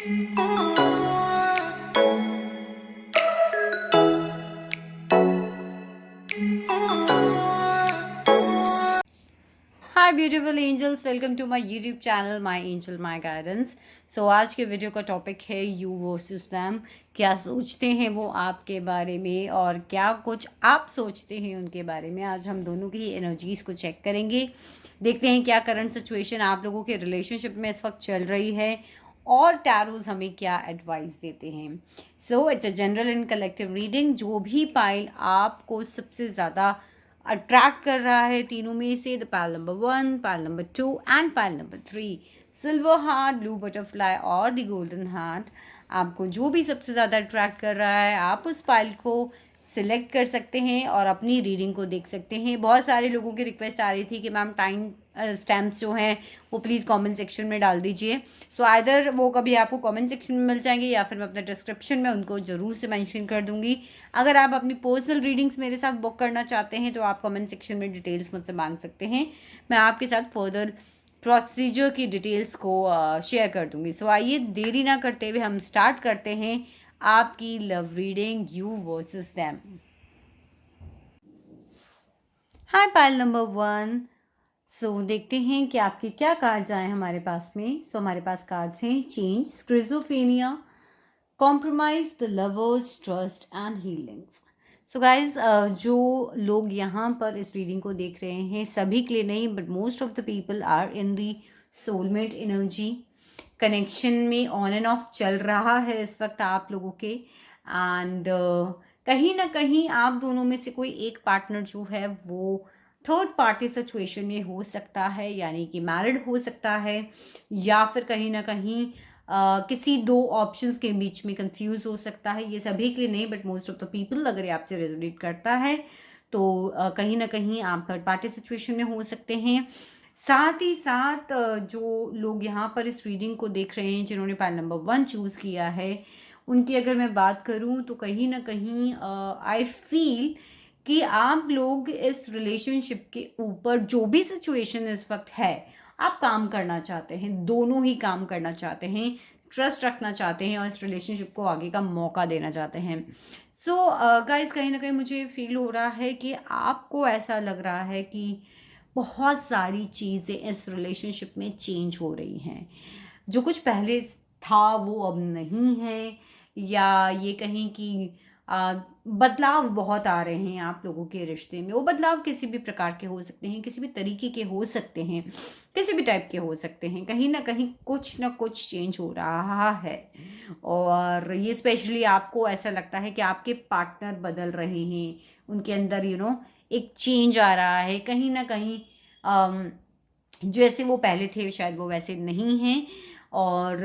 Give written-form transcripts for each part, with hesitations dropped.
Hi beautiful angels, welcome to my YouTube channel my angel my guidance. So आज के video का topic है you versus them. क्या सोचते हैं वो आपके बारे में और क्या कुछ आप सोचते हैं उनके बारे में। आज हम दोनों की ही एनर्जीज को चेक करेंगे, देखते हैं क्या करंट सिचुएशन आप लोगों के रिलेशनशिप में इस वक्त चल रही है और टैरोज हमें क्या एडवाइस देते हैं। So it's a general and collective reading. जो भी पाइल आपको सबसे ज़्यादा अट्रैक्ट कर रहा है तीनों में से, the pile number 1, pile number 2 and pile number 3, silver heart, blue butterfly और द गोल्डन हार्ट, आपको जो भी सबसे ज़्यादा अट्रैक्ट कर रहा है आप उस पाइल को सिलेक्ट कर सकते हैं और अपनी रीडिंग को देख सकते हैं। बहुत सारे लोगों की रिक्वेस्ट आ रही थी कि मैम टाइम स्टैम्प्स जो हैं वो प्लीज़ कमेंट सेक्शन में डाल दीजिए। सो आइदर वो कभी आपको कमेंट सेक्शन में मिल जाएंगे या फिर मैं अपने डिस्क्रिप्शन में उनको ज़रूर से मेंशन कर दूंगी। अगर आप अपनी पर्सनल रीडिंग्स मेरे साथ बुक करना चाहते हैं तो आप कमेंट सेक्शन में डिटेल्स मुझसे मांग सकते हैं, मैं आपके साथ फर्दर प्रोसीजर की डिटेल्स को शेयर कर दूंगी। सो आइए देरी ना करते हुए हम स्टार्ट करते हैं आपकी love reading you versus them. Hi pile number 1। सो देखते हैं कि आपके क्या कार्ड्स आए हमारे पास में। सो हमारे पास कार्ड्स हैं change, schizophrenia, compromise, the lovers, trust and healings. So guys, जो लोग यहाँ पर इस रीडिंग को देख रहे हैं, सभी के लिए नहीं but most of the people are in the soulmate energy. Connection में ऑन एंड ऑफ चल रहा है इस वक्त आप लोगों के, एंड कहीं ना कहीं आप दोनों में से कोई एक पार्टनर जो है वो थर्ड पार्टी सिचुएशन में हो सकता है, यानी कि मैरिड हो सकता है या फिर कहीं ना कहीं किसी दो ऑप्शंस के बीच में कंफ्यूज हो सकता है। ये सभी के लिए नहीं but most of the people अगर ये आपसे रेजोनेट करता है तो कहीं ना कहीं आप थर्ड पार्टी सिचुएशन में हो सकते हैं। साथ ही साथ जो लोग यहाँ पर इस रीडिंग को देख रहे हैं जिन्होंने पाइल नंबर 1 चूज़ किया है, उनकी अगर मैं बात करूँ तो कहीं ना कहीं आई फील कि आप लोग इस रिलेशनशिप के ऊपर जो भी सिचुएशन इस वक्त है आप काम करना चाहते हैं, दोनों ही काम करना चाहते हैं, ट्रस्ट रखना चाहते हैं और इस रिलेशनशिप को आगे का मौका देना चाहते हैं। सो गाइस, कहीं ना कहीं मुझे फील हो रहा है कि आपको ऐसा लग रहा है कि बहुत सारी चीज़ें इस रिलेशनशिप में चेंज हो रही हैं। जो कुछ पहले था वो अब नहीं है, या ये कहीं कि बदलाव बहुत आ रहे हैं आप लोगों के रिश्ते में। वो बदलाव किसी भी प्रकार के हो सकते हैं, किसी भी तरीके के हो सकते हैं, किसी भी टाइप के हो सकते हैं। कहीं ना कुछ चेंज हो रहा है और ये स्पेशली आपको ऐसा लगता है कि आपके पार्टनर बदल रहे हैं, उनके अंदर एक चेंज आ रहा है। कहीं ना कहीं जैसे वो पहले थे शायद वो वैसे नहीं हैं। और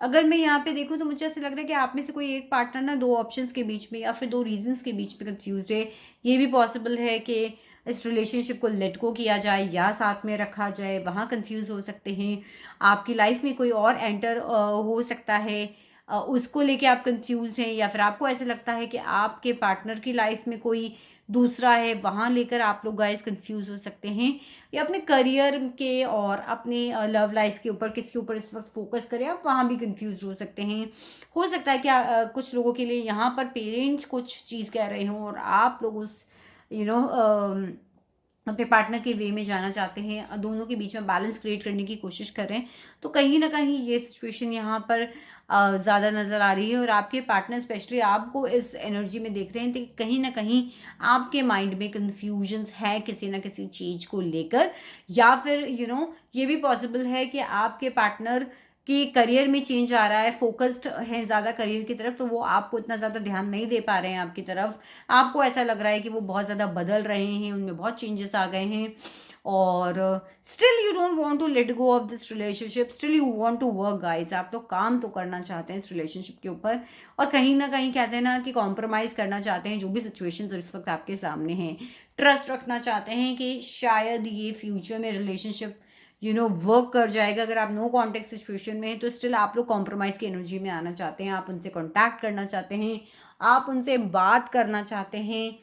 अगर मैं यहाँ पे देखूँ तो मुझे ऐसा लग रहा है कि आप में से कोई एक पार्टनर ना दो ऑप्शंस के बीच में या फिर दो रीजंस के बीच में कंफ्यूज है। ये भी पॉसिबल है कि इस रिलेशनशिप को लेट गो किया जाए या साथ में रखा जाए, वहाँ कंफ्यूज हो सकते हैं। आपकी लाइफ में कोई और एंटर हो सकता है, उसको लेके आप कंफ्यूज हैं, या फिर आपको ऐसा लगता है कि आपके पार्टनर की लाइफ में कोई दूसरा है, वहाँ लेकर आप लोग गाइस कंफ्यूज हो सकते हैं। या अपने करियर के और अपने लव लाइफ के ऊपर किसके ऊपर इस वक्त फोकस करें, आप वहाँ भी कंफ्यूज हो सकते हैं। हो सकता है कि कुछ लोगों के लिए यहाँ पर पेरेंट्स कुछ चीज़ कह रहे हों और आप लोग उस यू नो अपने पार्टनर के वे में जाना चाहते हैं, दोनों के बीच में बैलेंस क्रिएट करने की कोशिश कर रहे हैं। तो कहीं ना कहीं ये सिचुएशन यहाँ पर ज़्यादा नज़र आ रही है और आपके पार्टनर स्पेशली आपको इस एनर्जी में देख रहे हैं तो कहीं ना कहीं आपके माइंड में कन्फ्यूजन्स है किसी ना किसी चीज़ को लेकर। या फिर ये भी पॉसिबल है कि आपके पार्टनर कि करियर में चेंज आ रहा है, फोकस्ड है ज़्यादा करियर की तरफ, तो वो आपको इतना ज़्यादा ध्यान नहीं दे पा रहे हैं आपकी तरफ। आपको ऐसा लग रहा है कि वो बहुत ज़्यादा बदल रहे हैं, उनमें बहुत चेंजेस आ गए हैं और still you don't want to let go of this relationship, still you want to work guys. आप तो काम तो करना चाहते हैं इस रिलेशनशिप के ऊपर और कहीं ना कहीं कहते हैं ना कि कॉम्प्रोमाइज़ करना चाहते हैं जो भी सिचुएशन इस वक्त आपके सामने हैं। ट्रस्ट रखना चाहते हैं कि शायद ये फ्यूचर में रिलेशनशिप वर्क कर जाएगा। अगर आप नो कॉन्टेक्ट सिचुएशन में हैं तो स्टिल आप लोग कॉम्प्रोमाइज़ की एनर्जी में आना चाहते हैं, आप उनसे कॉन्टैक्ट करना चाहते हैं, आप उनसे बात करना चाहते हैं।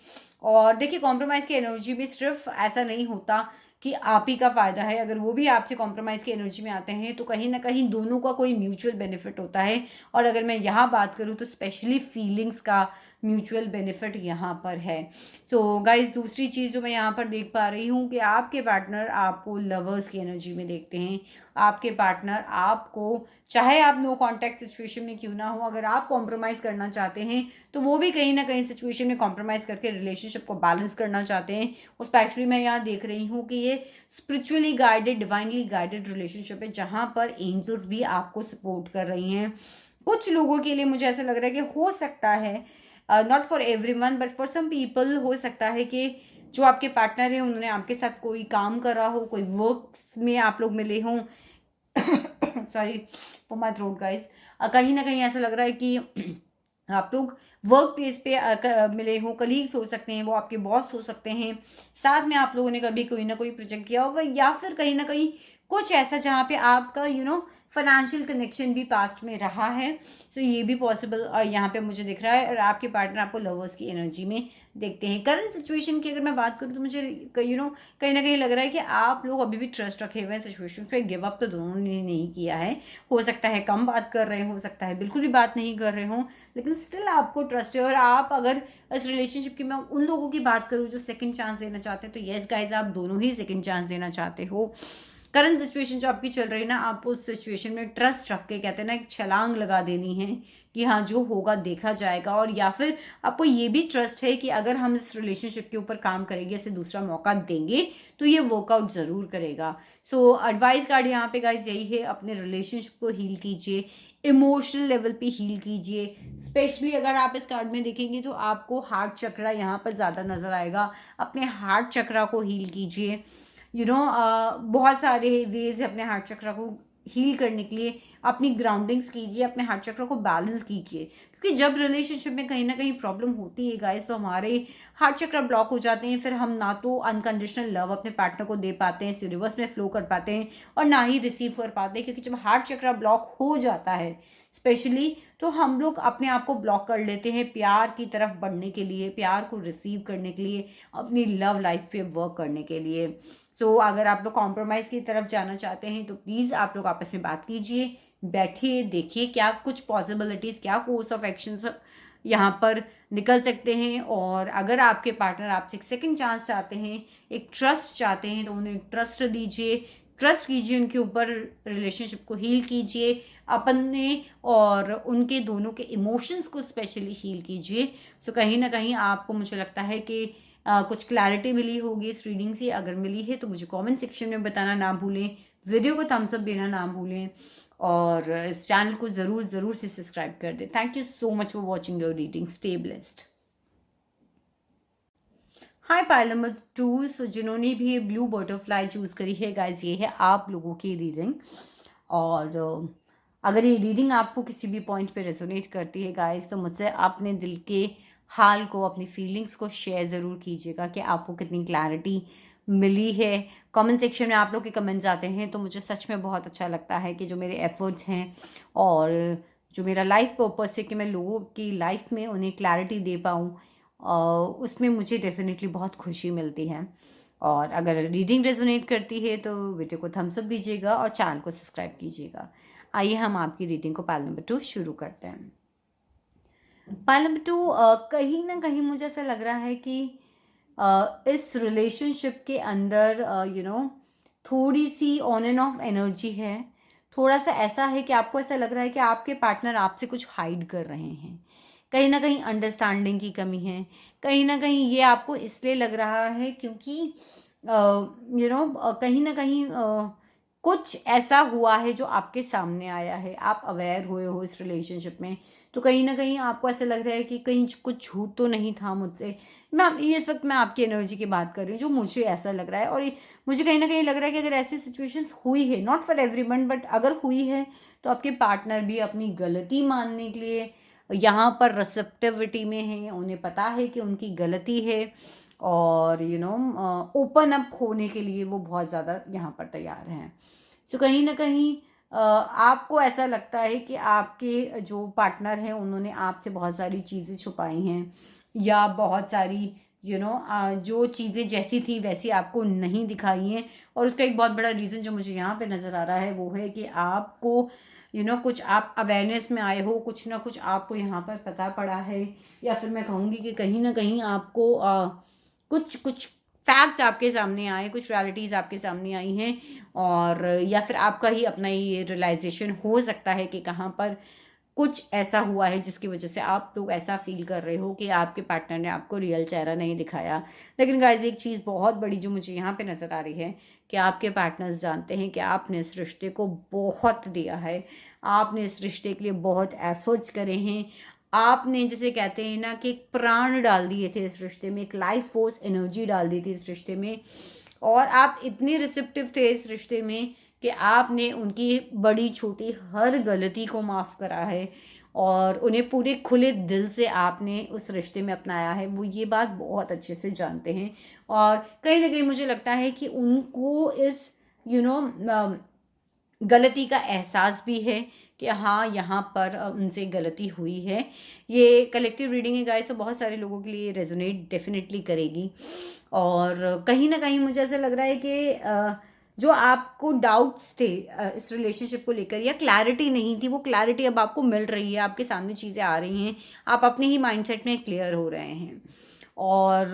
और देखिए, कॉम्प्रोमाइज़ की एनर्जी भी सिर्फ ऐसा नहीं होता कि आप ही का फ़ायदा है। अगर वो भी आपसे कॉम्प्रोमाइज़ की एनर्जी में आते हैं तो कहीं न कहीं दोनों का कोई म्यूचुअल बेनिफिट होता है। और अगर मैं यहाँ बात करूँ तो स्पेशली फीलिंग्स का म्यूचुअल बेनिफिट यहाँ पर है। सो गाइज़, दूसरी चीज़ जो मैं यहाँ पर देख पा रही हूँ कि आपके पार्टनर आपको लवर्स की एनर्जी में देखते हैं। आपके पार्टनर आपको, चाहे आप नो कॉन्टैक्ट सिचुएशन में क्यों ना हो, अगर आप कॉम्प्रोमाइज़ करना चाहते हैं तो वो भी कहीं न कहीं सिचुएशन में कॉम्प्रोमाइज़ करके रिलेशनशिप को बैलेंस करना चाहते हैं। और स्पेशली मैं यहाँ देख रही हूँ कि ये spiritually guided, divinely guided relationship है, जहाँ पर एंजल्स भी आपको सपोर्ट कर रही हैं। कुछ लोगों के लिए मुझे ऐसा लग रहा है कि हो सकता है, not for everyone but for some people, हो सकता है कि जो आपके पार्टनर हैं उन्होंने आपके साथ कोई काम करा हो, कोई वर्क्स में आप लोग मिले हों। Sorry for my throat guys. कहीं ना कहीं ऐसा लग रहा है कि आप लोग वर्क प्लेस पे मिले हो, कलीग्स हो सकते हैं, वो आपके बॉस हो सकते हैं, साथ में आप लोगों ने कभी कोई ना कोई प्रोजेक्ट किया होगा, या फिर कहीं ना कहीं कुछ ऐसा जहाँ पे आपका फाइनेंशियल कनेक्शन भी पास्ट में रहा है। सो ये भी पॉसिबल यहाँ पे मुझे दिख रहा है। और आपके पार्टनर आपको लवर्स की एनर्जी में देखते हैं। करंट सिचुएशन की अगर मैं बात करूँ तो मुझे कहीं ना कहीं लग रहा है कि आप लोग अभी भी ट्रस्ट रखे हुए हैं सिचुएशन पे। गिव अप तो दोनों ने नहीं किया है। हो सकता है कम बात कर रहे हो सकता है बिल्कुल भी बात नहीं कर रहे हो, लेकिन स्टिल आपको ट्रस्ट है। और आप अगर इस रिलेशनशिप की, मैं उन लोगों की बात करूँ जो सेकंड चांस देना चाहते हैं, तो येस गाइज, आप दोनों ही सेकंड चांस देना चाहते हो। करंट सिचुएशन जो आपकी चल रही है ना, आप उस सिचुएशन में ट्रस्ट रख के, कहते हैं ना, एक छलांग लगा देनी है कि हाँ जो होगा देखा जाएगा। और या फिर आपको ये भी ट्रस्ट है कि अगर हम इस रिलेशनशिप के ऊपर काम करेंगे, इसे दूसरा मौका देंगे, तो ये वर्कआउट ज़रूर करेगा। सो एडवाइस कार्ड यहाँ पे गाइज यही है, अपने रिलेशनशिप को हील कीजिए, इमोशनल लेवल पे हील कीजिए। स्पेशली अगर आप इस कार्ड में देखेंगे तो आपको हार्ट चक्रा यहाँ पर ज़्यादा नज़र आएगा। अपने हार्ट चक्रा को हील कीजिए। बहुत सारे वेज है अपने हार्ट चक्र को हील करने के लिए। अपनी ग्राउंडिंग्स कीजिए, अपने हार्ट चक्र को बैलेंस कीजिए, क्योंकि जब रिलेशनशिप में कहीं ना कहीं प्रॉब्लम होती है गाइस, तो हमारे हार्ट चक्र ब्लॉक हो जाते हैं। फिर हम ना तो अनकंडीशनल लव अपने पार्टनर को दे पाते हैं, रिवर्स में फ्लो कर पाते हैं, और ना ही रिसीव कर पाते हैं। क्योंकि जब हार्ट चक्र ब्लॉक हो जाता है स्पेशली, तो हम लोग अपने आप को ब्लॉक कर लेते हैं प्यार की तरफ बढ़ने के लिए, प्यार को रिसीव करने के लिए, अपनी लव लाइफ पे वर्क करने के लिए। सो अगर आप लोग कॉम्प्रोमाइज़ की तरफ जाना चाहते हैं तो प्लीज़ आप लोग आपस में बात कीजिए, बैठिए, देखिए क्या कुछ पॉसिबिलिटीज़, क्या कोर्स ऑफ एक्शंस यहाँ पर निकल सकते हैं। और अगर आपके पार्टनर आपसे एक सेकंड चांस चाहते हैं, एक ट्रस्ट चाहते हैं, तो उन्हें ट्रस्ट दीजिए, ट्रस्ट कीजिए उनके ऊपर, रिलेशनशिप को हील कीजिए, अपने और उनके दोनों के इमोशंस को स्पेशली हील कीजिए। सो कहीं ना कहीं आपको, मुझे लगता है कि कुछ क्लैरिटी मिली होगी इस रीडिंग से। अगर मिली है तो मुझे कमेंट सेक्शन में बताना ना भूलें, वीडियो को थम्स अप देना ना भूलें, और इस चैनल को ज़रूर से सब्सक्राइब कर दें। Thank you so much for watching your reading. Stay blessed. Hi pile number 2। सो जिन्होंने भी ब्लू बटरफ्लाई चूज़ करी है गाइज, ये है आप लोगों की रीडिंग। और अगर ये रीडिंग आपको किसी भी पॉइंट पे रेजोनेट करती है गाइज, तो मुझसे अपने दिल के हाल को, अपनी फीलिंग्स को शेयर ज़रूर कीजिएगा कि आपको कितनी क्लैरिटी मिली है। कमेंट सेक्शन में आप लोग के कमेंट्स आते हैं तो मुझे सच में बहुत अच्छा लगता है कि जो मेरे एफर्ट्स हैं और जो मेरा लाइफ पर्पस है कि मैं लोगों की लाइफ में उन्हें क्लैरिटी दे पाऊँ, उसमें मुझे डेफिनेटली बहुत खुशी मिलती है। और अगर रीडिंग रेजोनेट करती है तो वीडियो को थम्स अप दीजिएगा और चैनल को सब्सक्राइब कीजिएगा। आइए हम आपकी रीडिंग को पाइल नंबर 2 शुरू करते हैं। पाइल नंबर 2, कहीं ना कहीं मुझे ऐसा लग रहा है कि इस रिलेशनशिप के अंदर थोड़ी सी ऑन एंड ऑफ एनर्जी है। थोड़ा सा ऐसा है कि आपको ऐसा लग रहा है कि आपके पार्टनर आपसे कुछ हाइड कर रहे हैं। कहीं ना कहीं अंडरस्टैंडिंग की कमी है। कहीं ना कहीं ये आपको इसलिए लग रहा है क्योंकि कहीं ना कहीं कुछ ऐसा हुआ है जो आपके सामने आया है, आप अवेयर हुए हो इस रिलेशनशिप में। तो कहीं ना कहीं आपको ऐसा लग रहा है कि कहीं कुछ झूठ तो नहीं था मुझसे। इस वक्त मैं आपकी एनर्जी की बात कर रही हूँ, जो मुझे ऐसा लग रहा है। और मुझे कहीं ना कहीं लग रहा है कि अगर ऐसी सिचुएशंस हुई है, नॉट फॉर एवरीवन बट अगर हुई है, तो आपके पार्टनर भी अपनी गलती मानने के लिए यहाँ पर रिसेप्टिविटी में है। उन्हें पता है कि उनकी गलती है, और ओपन अप होने के लिए वो बहुत ज़्यादा यहाँ पर तैयार हैं। तो कहीं ना कहीं आपको ऐसा लगता है कि आपके जो पार्टनर हैं उन्होंने आपसे बहुत सारी चीज़ें छुपाई हैं, या बहुत सारी जो चीज़ें जैसी थी वैसी आपको नहीं दिखाई हैं। और उसका एक बहुत बड़ा रीज़न जो मुझे यहाँ पे नज़र आ रहा है वो है कि आपको कुछ आप अवेयरनेस में आए हो, कुछ ना कुछ आपको यहाँ पर पता पड़ा है, या फिर मैं कहूँगी कि कहीं ना कहीं आपको कुछ कुछ फैक्ट आपके सामने आए, कुछ रियलिटीज़ आपके सामने आई हैं, और या फिर आपका ही अपना ये रियलाइजेशन हो सकता है कि कहाँ पर कुछ ऐसा हुआ है जिसकी वजह से आप लोग ऐसा फील कर रहे हो कि आपके पार्टनर ने आपको रियल चेहरा नहीं दिखाया। लेकिन गाइस एक चीज़ बहुत बड़ी जो मुझे यहाँ पे नज़र आ रही है कि आपके पार्टनर्स जानते हैं कि आपने इस रिश्ते को बहुत दिया है, आपने इस रिश्ते के लिए बहुत एफर्ट्स करे हैं, आपने जिसे कहते हैं ना कि एक प्राण डाल दिए थे इस रिश्ते में, एक लाइफ फोर्स एनर्जी डाल दी थी इस रिश्ते में, और आप इतने रिसेप्टिव थे इस रिश्ते में कि आपने उनकी बड़ी छोटी हर गलती को माफ़ करा है, और उन्हें पूरे खुले दिल से आपने उस रिश्ते में अपनाया है। वो ये बात बहुत अच्छे से जानते हैं, और कहीं ना कहीं मुझे लगता है कि उनको इस यू नो गलती का एहसास भी है कि हाँ यहाँ पर उनसे गलती हुई है। ये कलेक्टिव रीडिंग है गाइस, तो बहुत सारे लोगों के लिए रेजोनेट डेफिनेटली करेगी। और कहीं ना कहीं मुझे ऐसा लग रहा है कि जो आपको डाउट्स थे इस रिलेशनशिप को लेकर, या क्लैरिटी नहीं थी, वो क्लैरिटी अब आपको मिल रही है, आपके सामने चीज़ें आ रही हैं, आप अपने ही माइंडसेट में क्लियर हो रहे हैं। और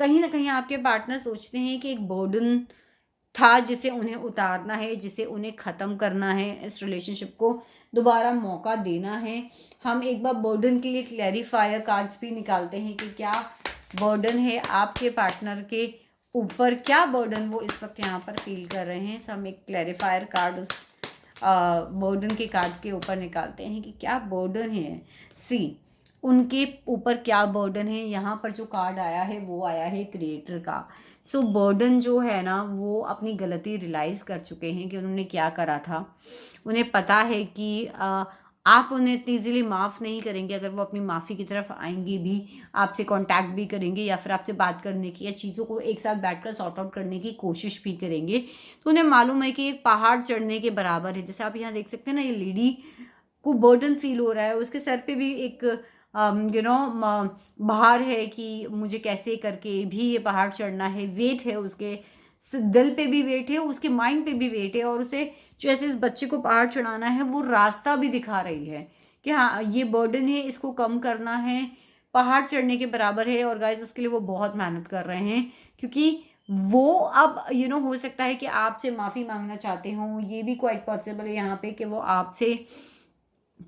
कहीं ना कहीं आपके पार्टनर सोचते हैं कि एक बर्डन था जिसे उन्हें उतारना है, जिसे उन्हें ख़त्म करना है, इस रिलेशनशिप को दोबारा मौका देना है। हम एक बार बर्डन के लिए क्लैरिफायर कार्ड्स भी निकालते हैं कि क्या बर्डन है आपके पार्टनर के ऊपर, क्या बर्डन वो इस वक्त यहाँ पर फील कर रहे हैं। सो हम एक क्लैरिफायर कार्ड उस बर्डन के कार्ड के ऊपर निकालते हैं कि क्या बर्डन है, सी उनके ऊपर क्या बर्डन है। यहाँ पर जो कार्ड आया है वो आया है क्रिएटर का। सो बर्डन जो है ना, वो अपनी गलती रियलाइज़ कर चुके हैं कि उन्होंने क्या करा था। उन्हें पता है कि आप उन्हें इतनी ईज़िली माफ़ नहीं करेंगे। अगर वो अपनी माफ़ी की तरफ आएंगे भी, आपसे कांटेक्ट भी करेंगे, या फिर आपसे बात करने की या चीज़ों को एक साथ बैठकर सॉर्ट आउट करने की कोशिश भी करेंगे, तो उन्हें मालूम है कि एक पहाड़ चढ़ने के बराबर है। जैसे आप यहाँ देख सकते हैं ना, ये लेडी को बर्डन फील हो रहा है, उसके सर पे भी एक भार है कि मुझे कैसे करके भी ये पहाड़ चढ़ना है, वेट है उसके दिल पे भी वेट है, उसके माइंड पे भी वेट है, और उसे जैसे इस बच्चे को पहाड़ चढ़ाना है वो रास्ता भी दिखा रही है कि हाँ ये बर्डन है, इसको कम करना है, पहाड़ चढ़ने के बराबर है। और गाइस उसके लिए वो बहुत मेहनत कर रहे हैं, क्योंकि वो अब हो सकता है कि आपसे माफ़ी मांगना चाहते हों, ये भी क्वाइट पॉसिबल है यहाँ पे कि वो आपसे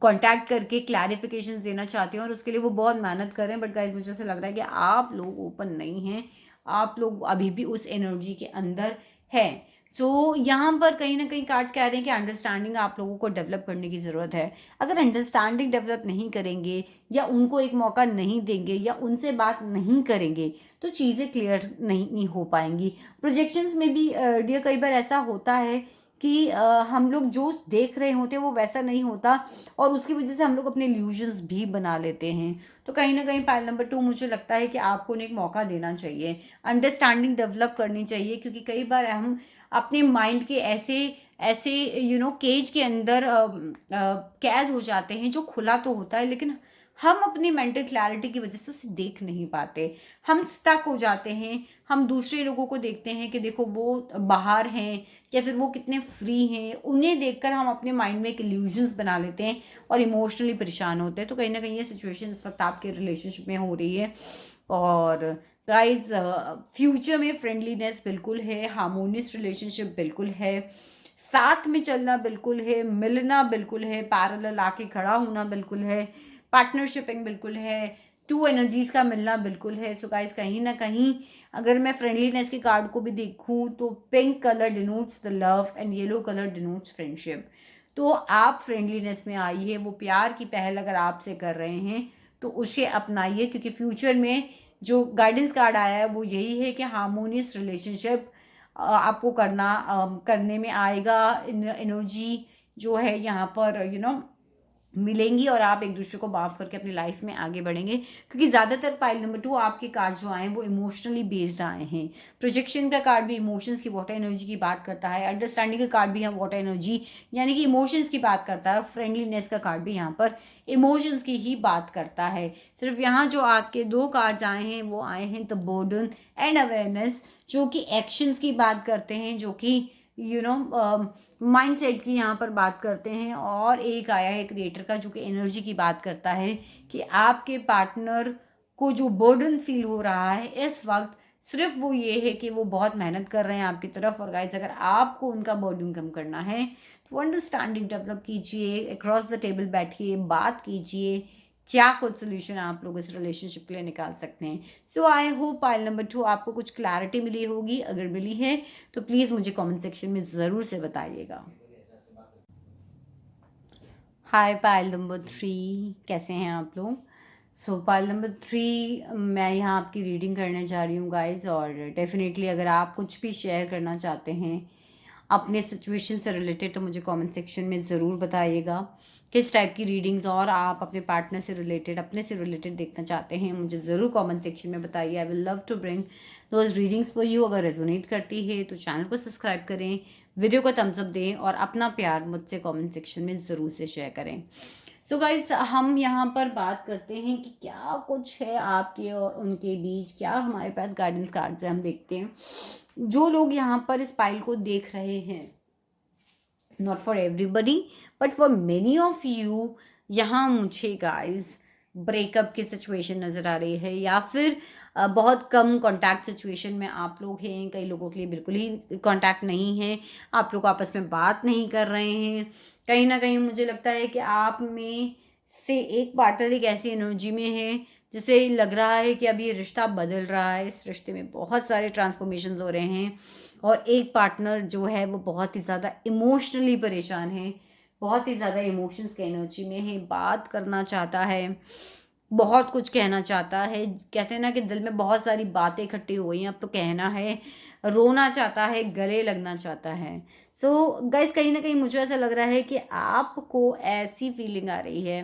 कांटेक्ट करके क्लैरिफिकेशंस देना चाहते हैं, और उसके लिए वो बहुत मेहनत कर रहे हैं। बट गाइस मुझे ऐसा लग रहा है कि आप लोग ओपन नहीं हैं, आप लोग अभी भी उस एनर्जी के अंदर है। तो यहाँ पर कहीं ना कहीं कार्ड्स कह रहे हैं कि अंडरस्टैंडिंग आप लोगों को डेवलप करने की ज़रूरत है। अगर अंडरस्टैंडिंग डेवलप नहीं करेंगे, या उनको एक मौका नहीं देंगे, या उनसे बात नहीं करेंगे, तो चीज़ें क्लियर नहीं हो पाएंगी। प्रोजेक्शंस में भी डियर कई बार ऐसा होता है कि हम लोग जो देख रहे होते हैं वो वैसा नहीं होता, और उसकी वजह से हम लोग अपने इल्यूजन्स भी बना लेते हैं। तो कहीं ना कहीं पाइल नंबर 2 मुझे लगता है कि आपको उन्हें एक मौका देना चाहिए, अंडरस्टैंडिंग डेवलप करनी चाहिए, क्योंकि कई बार हम अपने माइंड के ऐसे ऐसे केज के अंदर कैद हो जाते हैं, जो खुला तो होता है लेकिन हम अपनी मेंटल क्लैरिटी की वजह से उसे देख नहीं पाते, हम स्टक हो जाते हैं। हम दूसरे लोगों को देखते हैं कि देखो वो बाहर हैं, या फिर वो कितने फ्री हैं, उन्हें देखकर हम अपने माइंड में एक इल्यूजन्स बना लेते हैं और इमोशनली परेशान होते हैं। तो कहीं ना कहीं ये सिचुएशन इस वक्त आपके रिलेशनशिप में हो रही है। और गाइज फ्यूचर में फ्रेंडलीनेस बिल्कुल है, हार्मोनियस रिलेशनशिप बिल्कुल है, साथ में चलना बिल्कुल है, मिलना बिल्कुल है, पैरेलल आके खड़ा होना बिल्कुल है, पार्टनरशिपिंग बिल्कुल है, टू एनर्जीज का मिलना बिल्कुल है। सो गाइस कहीं ना कहीं अगर मैं फ्रेंडलीनेस के कार्ड को भी देखूं तो pink colour denotes the love and yellow colour denotes friendship. तो आप फ्रेंडलीनेस में आइए, वो प्यार की पहल अगर आपसे कर रहे हैं तो उसे अपनाइए, क्योंकि फ्यूचर में जो गाइडेंस कार्ड आया है वो यही है कि हार्मोनियस रिलेशनशिप आपको करने में आएगा। एनर्जी जो है यहाँ पर मिलेंगी और आप एक दूसरे को माफ करके अपनी लाइफ में आगे बढ़ेंगे, क्योंकि ज़्यादातर पाइल नंबर 2 आपके कार्ड जो आए हैं वो इमोशनली बेस्ड आए हैं। प्रोजेक्शन का कार्ड भी इमोशंस की वाटर एनर्जी की बात करता है, अंडरस्टैंडिंग का कार्ड भी यहाँ वाटर एनर्जी यानी कि इमोशंस की बात करता है, फ्रेंडलीनेस का कार्ड भी यहाँ पर इमोशंस की ही बात करता है। सिर्फ यहाँ जो आपके 2 कार्ड्स आए हैं वो आए हैं द बर्डन एंड अवेयरनेस, जो कि एक्शंस की बात करते हैं, जो कि माइंडसेट की यहाँ पर बात करते हैं। और एक आया है क्रिएटर का, जो कि एनर्जी की बात करता है कि आपके पार्टनर को जो बर्डन फील हो रहा है इस वक्त, सिर्फ वो ये है कि वो बहुत मेहनत कर रहे हैं आपकी तरफ। और गाइस, अगर आपको उनका बर्डन कम करना है तो अंडरस्टैंडिंग डेवलप कीजिए, अक्रॉस द टेबल बैठिए, बात कीजिए, क्या कुछ सोल्यूशन आप लोग इस रिलेशनशिप के लिए निकाल सकते हैं। सो आई होप पाइल नंबर 2 आपको कुछ क्लैरिटी मिली होगी। अगर मिली है तो प्लीज़ मुझे कमेंट सेक्शन में ज़रूर से बताइएगा। हाय पाइल नंबर 3, कैसे हैं आप लोग? सो पाइल नंबर 3 मैं यहाँ आपकी रीडिंग करने जा रही हूँ गाइज। और डेफिनेटली अगर आप कुछ भी शेयर करना चाहते हैं अपने सिचुएशन से रिलेटेड तो मुझे कमेंट सेक्शन में ज़रूर बताइएगा। किस टाइप की रीडिंग्स और आप अपने पार्टनर से रिलेटेड, अपने से रिलेटेड देखना चाहते हैं, मुझे ज़रूर कमेंट सेक्शन में बताइए। I will love to bring those readings for you. अगर रेजोनेट करती है तो चैनल को सब्सक्राइब करें, वीडियो को थम्स अप दें और अपना प्यार मुझसे कमेंट सेक्शन में ज़रूर से शेयर करें। सो गाइस, हम यहाँ पर बात करते हैं कि क्या कुछ है आपके और उनके बीच, क्या हमारे पास गाइडेंस कार्ड्स है। हम देखते हैं जो लोग यहाँ पर इस पाइल को देख रहे हैं, not for everybody but for many of you, यहाँ मुझे गाइज ब्रेकअप की सिचुएशन नज़र आ रही है, या फिर बहुत कम कांटेक्ट सिचुएशन में आप लोग हैं। कई लोगों के लिए बिल्कुल ही कांटेक्ट नहीं है, आप लोग आपस में बात नहीं कर रहे हैं। कहीं ना कहीं मुझे लगता है कि आप में से एक पार्टनर एक ऐसी एनर्जी में है जिसे लग रहा है कि अब ये रिश्ता बदल रहा है, इस रिश्ते में बहुत सारे ट्रांसफॉर्मेशंस हो रहे हैं। और एक पार्टनर जो है वो बहुत ही ज़्यादा इमोशनली परेशान है, बहुत ही ज़्यादा इमोशंस के एनर्जी में है, बात करना चाहता है, बहुत कुछ कहना चाहता है। कहते हैं ना कि दिल में बहुत सारी बातें इकट्ठी हो गई हैं, अब तो कहना है, रोना चाहता है, गले लगना चाहता है। सो गाइस, कहीं ना कहीं मुझे ऐसा लग रहा है कि आपको ऐसी फीलिंग आ रही है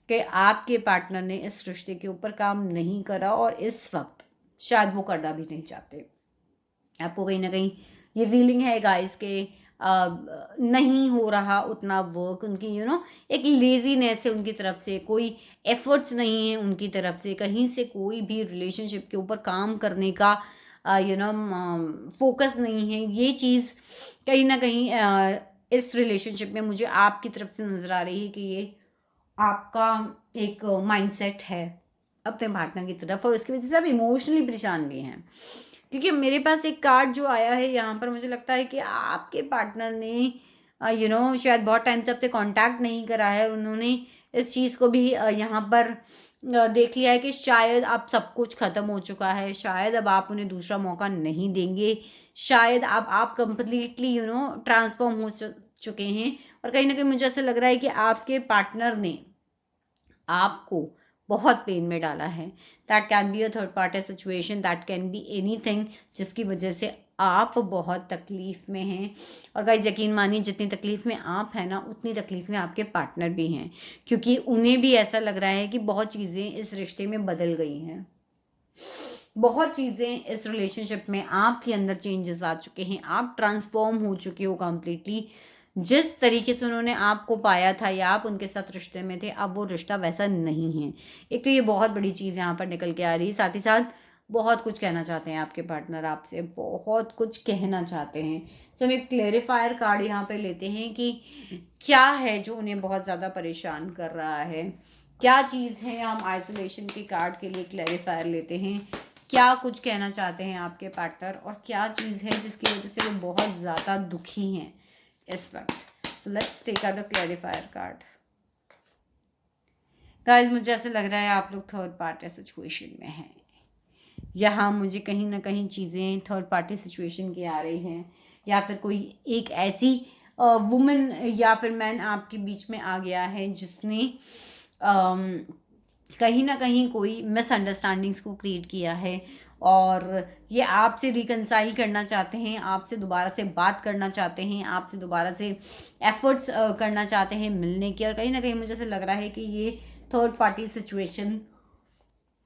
कि आपके पार्टनर ने इस रिश्ते के ऊपर काम नहीं करा और इस वक्त शायद वो करना भी नहीं चाहते। आपको कहीं ना कहीं ये फीलिंग है गाइस के नहीं हो रहा उतना वर्क, उनकी एक लेजीनेस है उनकी तरफ से, कोई एफर्ट्स नहीं है उनकी तरफ से, कहीं से कोई भी रिलेशनशिप के ऊपर काम करने का फोकस नहीं है। ये चीज़ कहीं ना कहीं इस रिलेशनशिप में मुझे आपकी तरफ से नज़र आ रही है कि ये आपका एक माइंडसेट है अपने पार्टनर की तरफ, और उसकी वजह से आप इमोशनली परेशान भी हैं। क्योंकि मेरे पास एक कार्ड जो आया है यहाँ पर, मुझे लगता है कि आपके पार्टनर ने शायद बहुत टाइम से आपसे कांटेक्ट नहीं करा है। उन्होंने इस चीज़ को भी यहाँ पर देख लिया है कि शायद अब सब कुछ ख़त्म हो चुका है, शायद अब आप उन्हें दूसरा मौका नहीं देंगे, शायद अब आप कंप्लीटली ट्रांसफॉर्म हो चुके हैं। और कहीं ना कहीं मुझे ऐसा लग रहा है कि आपके पार्टनर ने आपको बहुत पेन में डाला है। That can be a third party situation, that can be anything, जिसकी वजह से आप बहुत तकलीफ़ में हैं। और गाइस, यकीन मानिए, जितनी तकलीफ़ में आप हैं ना, उतनी तकलीफ़ में आपके पार्टनर भी हैं, क्योंकि उन्हें भी ऐसा लग रहा है कि बहुत चीज़ें इस रिश्ते में बदल गई हैं, बहुत चीज़ें इस रिलेशनशिप में आपके अंदर चेंजेस आ चुके हैं, आप ट्रांसफॉर्म हो चुके हो कम्प्लीटली। जिस तरीके से उन्होंने आपको पाया था या आप उनके साथ रिश्ते में थे, अब वो रिश्ता वैसा नहीं है। एक तो ये बहुत बड़ी चीज़ यहाँ पर निकल के आ रही है, साथ ही साथ बहुत कुछ कहना चाहते हैं आपके पार्टनर, आपसे बहुत कुछ कहना चाहते हैं। तो हम एक क्लेरिफायर कार्ड यहाँ पे लेते हैं कि क्या है जो उन्हें बहुत ज़्यादा परेशान कर रहा है, क्या चीज़ है। हम आइसोलेशन के कार्ड के लिए क्लेरिफायर लेते हैं, क्या कुछ कहना चाहते हैं आपके पार्टनर, और क्या चीज़ है जिसकी वजह से वो बहुत ज़्यादा दुखी हैं इस वक्त। So let's take out the clarifier card. Guys, मुझे ऐसा लग रहा है आप लोग थर्ड पार्टी सिचुएशन में हैं। यहाँ मुझे कहीं ना कहीं चीज़ें थर्ड पार्टी सिचुएशन की आ रही हैं, या फिर कोई एक ऐसी वुमन या फिर मैन आपके बीच में आ गया है जिसने कहीं ना कहीं कोई मिसअंडरस्टैंडिंग्स को क्रिएट किया है। और ये आपसे रिकंसाइल करना चाहते हैं, आपसे दोबारा से बात करना चाहते हैं, आपसे दोबारा से एफर्ट्स करना चाहते हैं मिलने के। और कहीं ना कहीं मुझे ऐसा लग रहा है कि ये थर्ड पार्टी सिचुएशन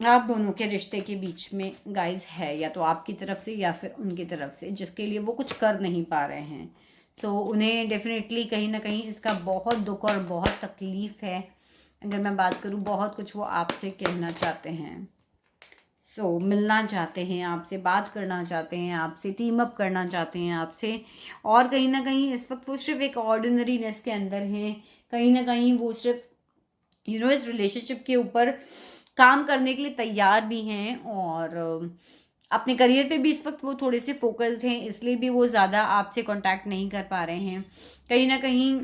आप दोनों के रिश्ते के बीच में गाइस है, या तो आपकी तरफ से या फिर उनकी तरफ से, जिसके लिए वो कुछ कर नहीं पा रहे हैं। सो उन्हें डेफिनेटली कहीं ना कहीं इसका बहुत दुख और बहुत तकलीफ है। अगर मैं बात करूँ, बहुत कुछ वो आपसे कहना चाहते हैं। मिलना चाहते हैं आपसे, बात करना चाहते हैं आपसे, टीम अप करना चाहते हैं आपसे। और कहीं ना कहीं इस वक्त वो सिर्फ एक ऑर्डिनरीनेस के अंदर हैं। कहीं ना कहीं वो सिर्फ इस रिलेशनशिप के ऊपर काम करने के लिए तैयार भी हैं, और अपने करियर पे भी इस वक्त वो थोड़े से फोकस्ड हैं, इसलिए भी वो ज़्यादा आपसे कांटेक्ट नहीं कर पा रहे हैं। कहीं ना कहीं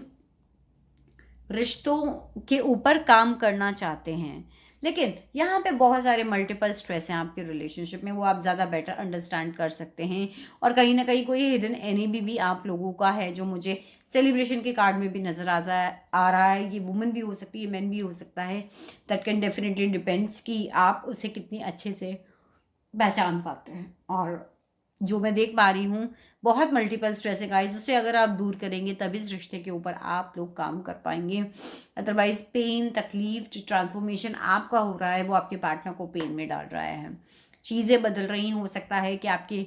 रिश्तों के ऊपर काम करना चाहते हैं, लेकिन यहाँ पे बहुत सारे मल्टीपल स्ट्रेस हैं आपके रिलेशनशिप में, वो आप ज़्यादा बेटर अंडरस्टैंड कर सकते हैं। और कहीं ना कहीं कोई हिडन एनिमी भी आप लोगों का है, जो मुझे सेलिब्रेशन के कार्ड में भी नज़र आ रहा है। ये वुमन भी हो सकती है, मैन भी हो सकता है। दैट कैन डेफिनेटली डिपेंड्स कि आप उसे कितनी अच्छे से पहचान पाते हैं। और जो मैं देख पा रही हूँ, बहुत मल्टीपल स्ट्रेस है गाइस, उसे अगर आप दूर करेंगे तभी इस रिश्ते के ऊपर आप लोग काम कर पाएंगे। अदरवाइज पेन, तकलीफ, जो ट्रांसफॉर्मेशन आपका हो रहा है वो आपके पार्टनर को पेन में डाल रहा है। चीज़ें बदल रही, हो सकता है कि आपकी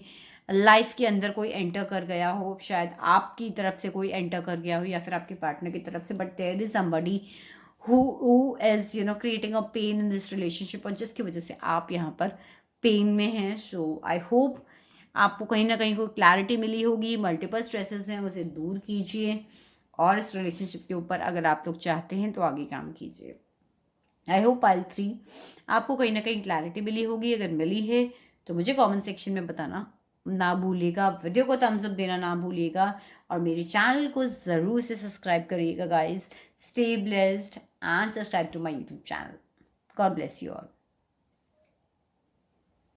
लाइफ के अंदर कोई एंटर कर गया हो, शायद आपकी तरफ से कोई एंटर कर गया हो या फिर आपके पार्टनर की तरफ से, but there is somebody who is creating a pain in this relationship, और जिसकी वजह से आप यहाँ पर पेन में हैं। सो आई होप आपको कहीं ना कहीं कोई क्लैरिटी मिली होगी। मल्टीपल स्ट्रेसेस हैं, उसे दूर कीजिए, और इस रिलेशनशिप के ऊपर अगर आप लोग चाहते हैं तो आगे काम कीजिए। आई होप पाइल 3 आपको कहीं ना कहीं क्लैरिटी मिली होगी। अगर मिली है तो मुझे कमेंट सेक्शन में बताना ना भूलिएगा, वीडियो को थम्स अप देना ना भूलिएगा, और मेरे चैनल को ज़रूर से सब्सक्राइब करिएगा guys. Stay blessed and subscribe to my YouTube channel. God bless you all.